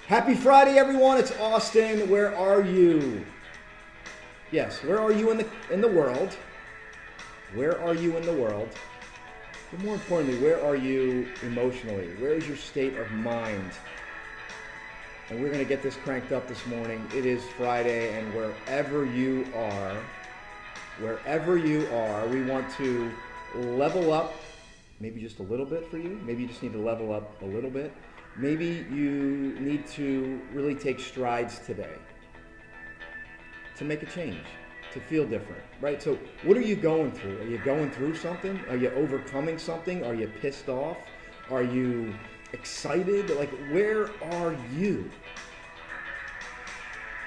Happy Friday, everyone. It's Austin. Where are you? Yes, where are you in the world? Where are you in the world? But more importantly, where are you emotionally? Where is your state of mind? And we're going to get this cranked up this morning. It is Friday, and wherever you are, we want to level up, maybe just a little bit for you. Maybe you just need to level up a little bit. Maybe you need to really take strides today to make a change, to feel different, right? So what are you going through? Are you going through something? Are you overcoming something? Are you pissed off? Are you excited? Like, where are you?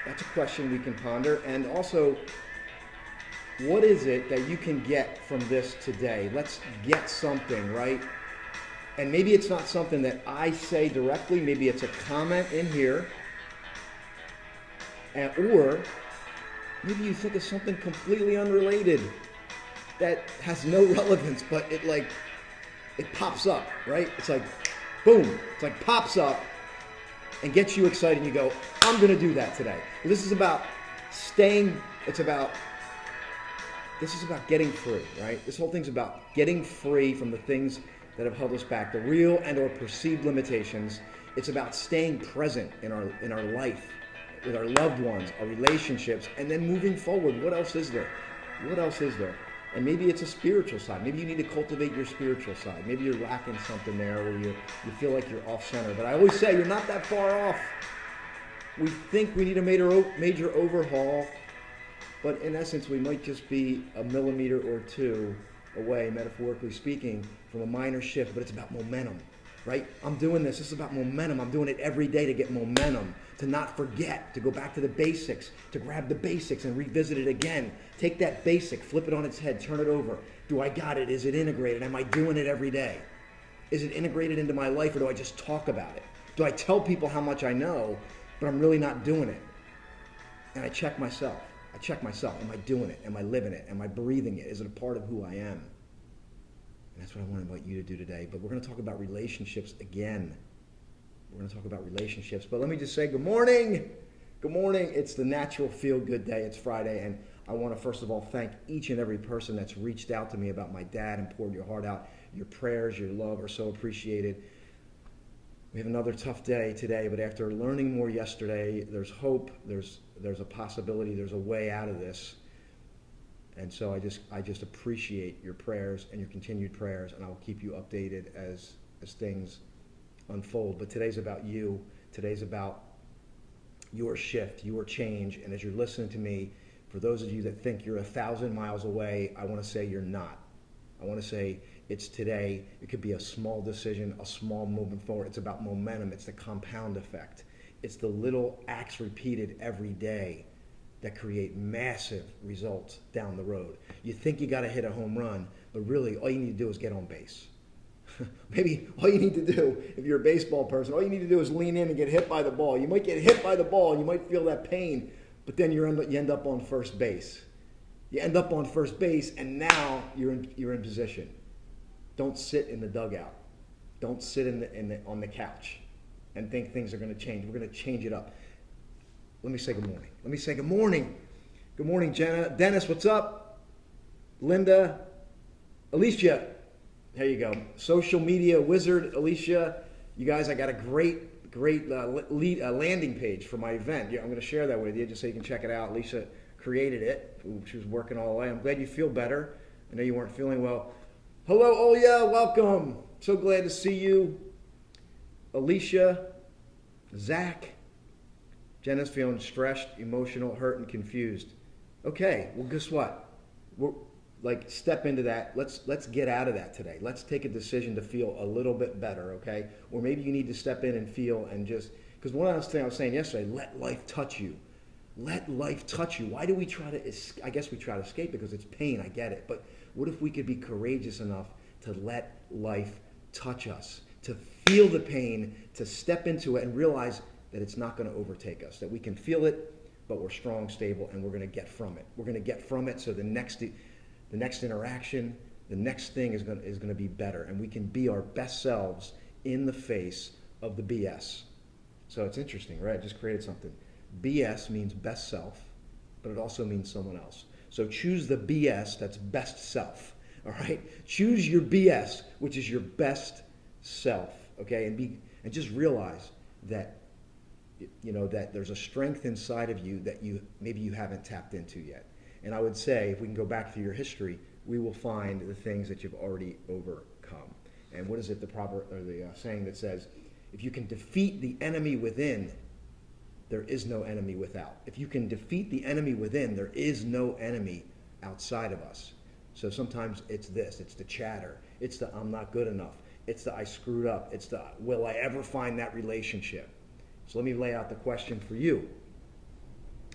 That's a question we can ponder. And also, what is it that you can get from this today? Let's get something, right? And maybe it's not something that I say directly. Maybe it's a comment in here. Or maybe you think of something completely unrelated that has no relevance, but it pops up, right? It's like, boom. It's like pops up and gets you excited. And you go, I'm going to do that today. This is about getting free, right? This whole thing's about getting free from the things that have held us back, the real and or perceived limitations. It's about staying present in our life, with our loved ones, our relationships, and then moving forward. What else is there? What else is there? And maybe it's a spiritual side. Maybe you need to cultivate your spiritual side. Maybe you're lacking something there where you feel like you're off center. But I always say you're not that far off. We think we need a major overhaul, but in essence, we might just be a millimeter or two away, metaphorically speaking, from a minor shift. But it's about momentum, right? I'm doing this. This is about momentum. I'm doing it every day to get momentum, to not forget, to go back to the basics, to grab the basics and revisit it again. Take that basic, flip it on its head, turn it over. Do I got it? Is it integrated? Am I doing it every day? Is it integrated into my life, or do I just talk about it? Do I tell people how much I know, but I'm really not doing it? And I check myself. Am I doing it? Am I living it? Am I breathing it? Is it a part of who I am? And that's what I want to invite you to do today. But we're going to talk about relationships again. But let me just say good morning. Good morning. It's the natural feel-good day. It's Friday. And I want to first of all thank each and every person that's reached out to me about my dad and poured your heart out. Your prayers, your love are so appreciated. We have another tough day today, but after learning more yesterday, there's hope, there's a possibility, there's a way out of this. And so I just appreciate your prayers and your continued prayers, and I will keep you updated as things unfold. But today's about you. Today's about your shift, your change. And as you're listening to me, for those of you that think you're 1,000 miles away, I want to say you're not. I want to say it's today. It could be a small decision, a small movement forward. It's about momentum. It's the compound effect. It's the little acts repeated every day that create massive results down the road. You think you got to hit a home run, but really all you need to do is get on base. Maybe all you need to do, if you're a baseball person, all you need to do is lean in and get hit by the ball. You might get hit by the ball, you might feel that pain, but then you end up on first base. You end up on first base, and now you're in position. Don't sit in the dugout. Don't sit on the couch and think things are going to change. We're going to change it up. Let me say good morning. Good morning, Jenna. Dennis, what's up? Linda. Alicia. There you go. Social media wizard, Alicia. You guys, I got a great landing page for my event. Yeah, I'm going to share that with you just so you can check it out. Alicia created it. Ooh, she was working all the way. I'm glad you feel better. I know you weren't feeling well. Hello, Oya. Welcome. So glad to see you. Alicia. Zach. Jenna's feeling stressed, emotional, hurt, and confused. Okay, well, guess what? Step into that. Let's get out of that today. Let's take a decision to feel a little bit better, okay? Or maybe you need to step in and feel and just, because one of those things I was saying yesterday, let life touch you. Let life touch you. Why do we try to, I guess we try to escape because it's pain, I get it. But what if we could be courageous enough to let life touch us, to feel the pain, to step into it and realize that it's not going to overtake us, that we can feel it, but we're strong, stable, and we're going to get from it. We're going to get from it so the next interaction, the next thing is going to be better, and we can be our best selves in the face of the BS. So it's interesting, right? I just created something. BS means best self, but it also means someone else. So choose the BS that's best self, all right? Choose your BS, which is your best self, okay? And just realize that that there's a strength inside of you that maybe you haven't tapped into yet. And I would say, if we can go back through your history, we will find the things that you've already overcome. And what is it, the proverb or the saying that says, if you can defeat the enemy within, there is no enemy without. If you can defeat the enemy within, there is no enemy outside of us. So sometimes it's the chatter, it's the I'm not good enough, it's the I screwed up, it's the will I ever find that relationship? So let me lay out the question for you.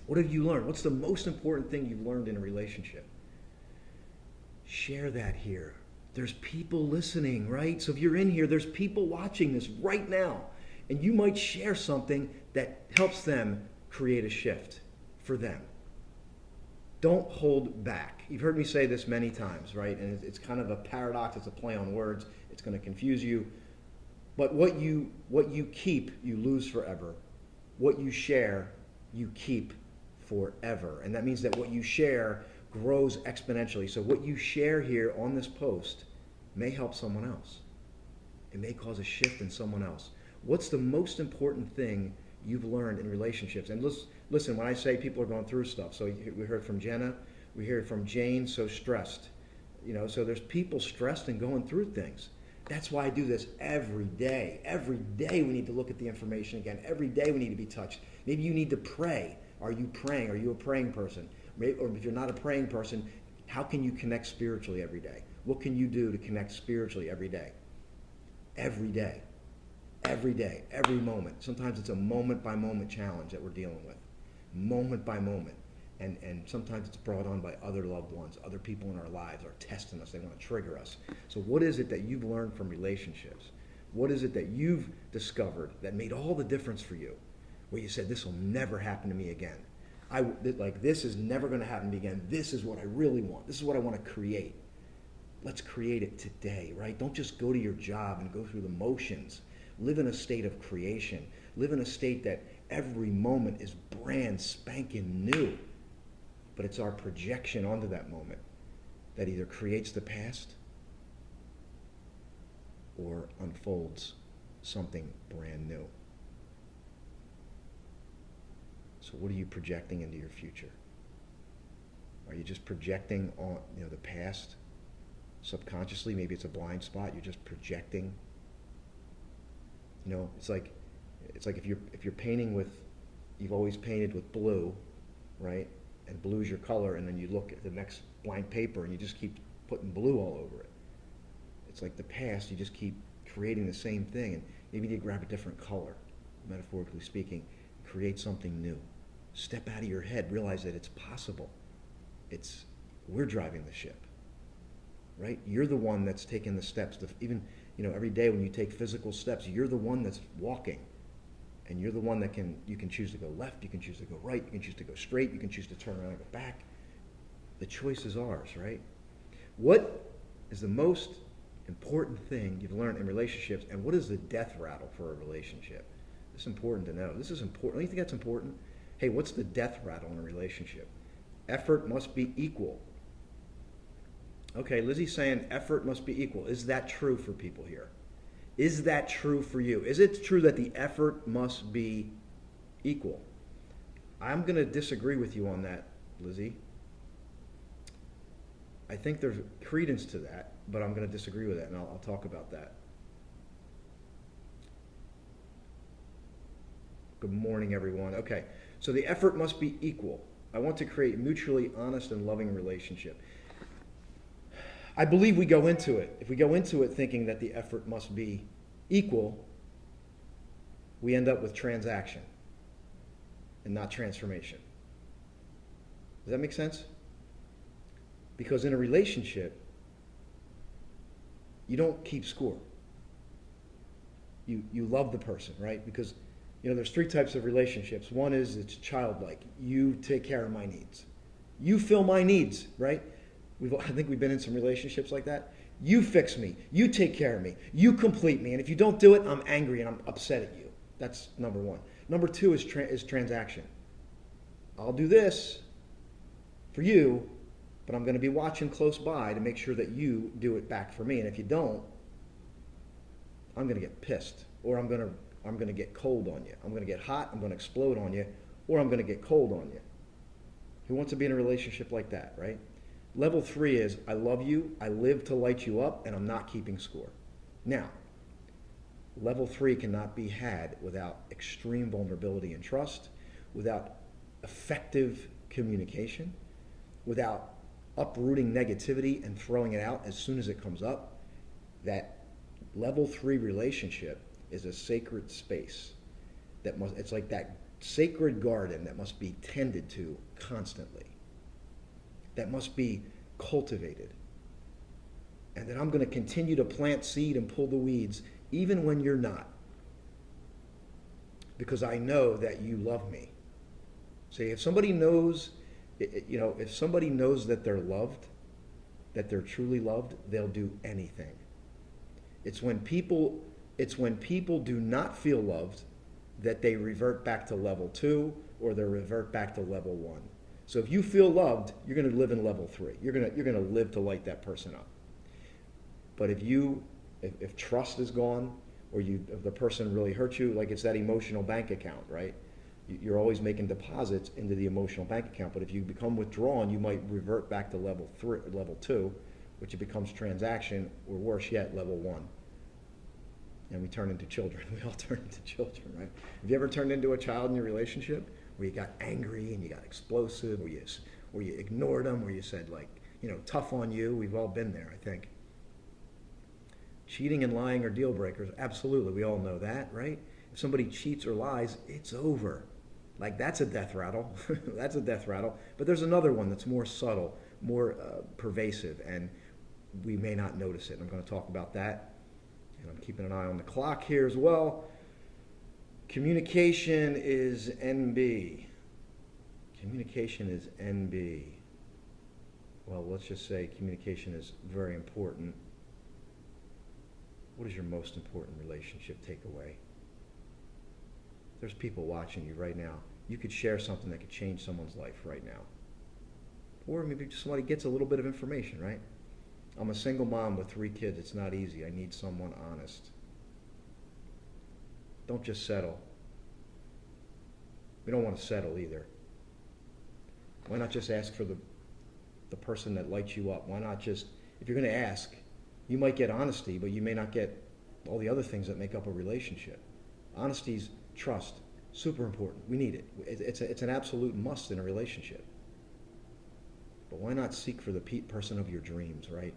What have you learned? What's the most important thing you've learned in a relationship? Share that here. There's people listening, right? So if you're in here, there's people watching this right now. And you might share something that helps them create a shift for them. Don't hold back. You've heard me say this many times, right? And it's kind of a paradox. It's a play on words. It's going to confuse you. But what you keep, you lose forever. What you share, you keep forever. And that means that what you share grows exponentially. So what you share here on this post may help someone else. It may cause a shift in someone else. What's the most important thing you've learned in relationships? And listen, when I say people are going through stuff, so we heard from Jenna, we heard from Jane, so stressed. So there's people stressed and going through things. That's why I do this every day. Every day we need to look at the information again. Every day we need to be touched. Maybe you need to pray. Are you praying? Are you a praying person? Or if you're not a praying person, how can you connect spiritually every day? What can you do to connect spiritually every day? Every day. Every day. Every moment. Sometimes it's a moment-by-moment challenge that we're dealing with. Moment by moment. And sometimes it's brought on by other loved ones, other people in our lives are testing us. They want to trigger us. So what is it that you've learned from relationships? What is it that you've discovered that made all the difference for you? Where you said, this will never happen to me again. This is never going to happen to me again. This is what I really want. This is what I want to create. Let's create it today, right? Don't just go to your job and go through the motions. Live in a state of creation. Live in a state that every moment is brand spanking new. But it's our projection onto that moment that either creates the past or unfolds something brand new. So what are you projecting into your future? Are you just projecting on the past subconsciously? Maybe it's a blind spot. You're just projecting. It's like if you're painting with, you've always painted with blue, right? And blue's your color, and then you look at the next blank paper and you just keep putting blue all over it. It's like the past, you just keep creating the same thing, and maybe you grab a different color, metaphorically speaking, create something new. Step out of your head, realize that it's possible. We're driving the ship, right? You're the one that's taking the steps. Even every day when you take physical steps, you're the one that's walking. And you're the one that you can choose to go left, you can choose to go right, you can choose to go straight, you can choose to turn around and go back. The choice is ours, right? What is the most important thing you've learned in relationships, and what is the death rattle for a relationship? This is important to know. This is important. Don't you think that's important? Hey, what's the death rattle in a relationship? Effort must be equal. Okay, Lizzie's saying effort must be equal. Is that true for people here? Is that true for you? Is it true that the effort must be equal? I'm going to disagree with you on that, Lizzie. I think there's credence to that, but I'm going to disagree with that, and I'll talk about that. Good morning, everyone. Okay, so the effort must be equal. I want to create a mutually honest and loving relationship. I believe we go into it. If we go into it thinking that the effort must be equal, we end up with transaction and not transformation. Does that make sense? Because in a relationship, you don't keep score. You love the person, right? Because there's three types of relationships. One is it's childlike. You take care of my needs. You fill my needs, right? I think we've been in some relationships like that. You fix me. You take care of me. You complete me. And if you don't do it, I'm angry and I'm upset at you. That's number one. Number two is transaction. I'll do this for you, but I'm going to be watching close by to make sure that you do it back for me. And if you don't, I'm going to get pissed, or I'm going to get cold on you. I'm going to get hot, I'm going to explode on you, or I'm going to get cold on you. Who wants to be in a relationship like that, right? Level 3 is, I love you, I live to light you up, and I'm not keeping score. Now, level 3 cannot be had without extreme vulnerability and trust, without effective communication, without uprooting negativity and throwing it out as soon as it comes up. That level 3 relationship is a sacred space it's like that sacred garden that must be tended to constantly, that must be cultivated, and that I'm going to continue to plant seed and pull the weeds even when you're not, because I know that you love me. See, if somebody knows, if somebody knows that they're loved, that they're truly loved, they'll do anything. It's when people do not feel loved that they revert back to level 2 or they revert back to level 1. So if you feel loved, you're going to live in level 3. You're going to live to light that person up. But if trust is gone, or if the person really hurt you, like it's that emotional bank account, right? You're always making deposits into the emotional bank account. But if you become withdrawn, you might revert back to level 2, which it becomes transaction, or worse yet, level 1. And we turn into children. We all turn into children, right? Have you ever turned into a child in your relationship where you got angry and you got explosive, or you ignored them, or you said, like, tough on you? We've all been there, I think. Cheating and lying are deal breakers. Absolutely. We all know that, right? If somebody cheats or lies, it's over. Like, that's a death rattle. That's a death rattle. But there's another one that's more subtle, more pervasive, and we may not notice it. I'm going to talk about that. And I'm keeping an eye on the clock here as well. Communication is NB. Communication is NB. Well, let's just say communication is very important. What is your most important relationship takeaway? There's people watching you right now. You could share something that could change someone's life right now. Or maybe somebody gets a little bit of information, right? I'm a single mom with 3 kids. It's not easy. I need someone honest. Don't just settle. We don't want to settle either. Why not just ask for the person that lights you up? Why not just, if you're going to ask, you might get honesty, but you may not get all the other things that make up a relationship. Honesty's trust, super important. We need it. It's an absolute must in a relationship. But why not seek for the person of your dreams, right?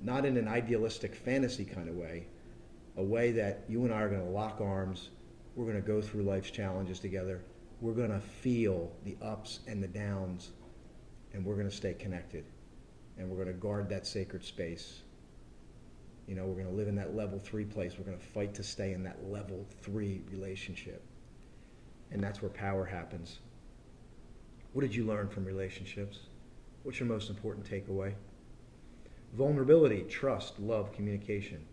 Not in an idealistic fantasy kind of way, a way that you and I are going to lock arms, we're going to go through life's challenges together, we're going to feel the ups and the downs, and we're going to stay connected, and we're going to guard that sacred space. We're going to live in that level 3 place. We're going to fight to stay in that level 3 relationship. And that's where power happens. What did you learn from relationships? What's your most important takeaway? Vulnerability, trust, love, communication.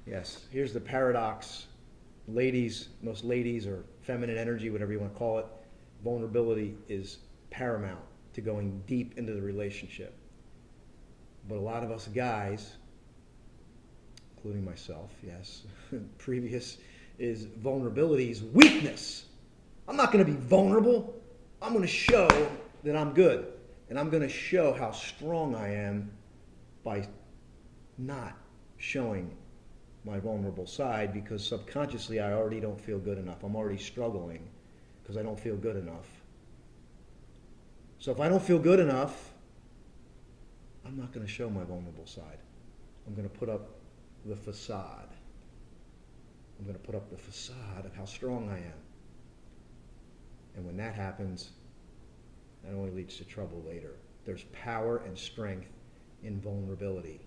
Yes, here's the paradox. Ladies, most ladies, or feminine energy, whatever you want to call it, vulnerability is paramount to going deep into the relationship. But a lot of us guys, including myself, yes, previous, is vulnerability's weakness. I'm not going to be vulnerable. I'm going to show that I'm good. And I'm going to show how strong I am by not showing my vulnerable side, because subconsciously I already don't feel good enough. I'm already struggling because I don't feel good enough. So if I don't feel good enough, I'm not going to show my vulnerable side. I'm going to put up the facade. I'm going to put up the facade of how strong I am. And when that happens, that only leads to trouble later. There's power and strength in vulnerability.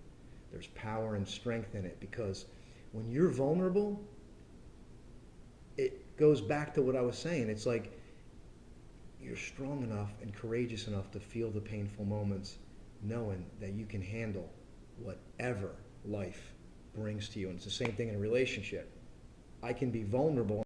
There's power and strength in it, because when you're vulnerable, it goes back to what I was saying. It's like you're strong enough and courageous enough to feel the painful moments, knowing that you can handle whatever life brings to you. And it's the same thing in a relationship. I can be vulnerable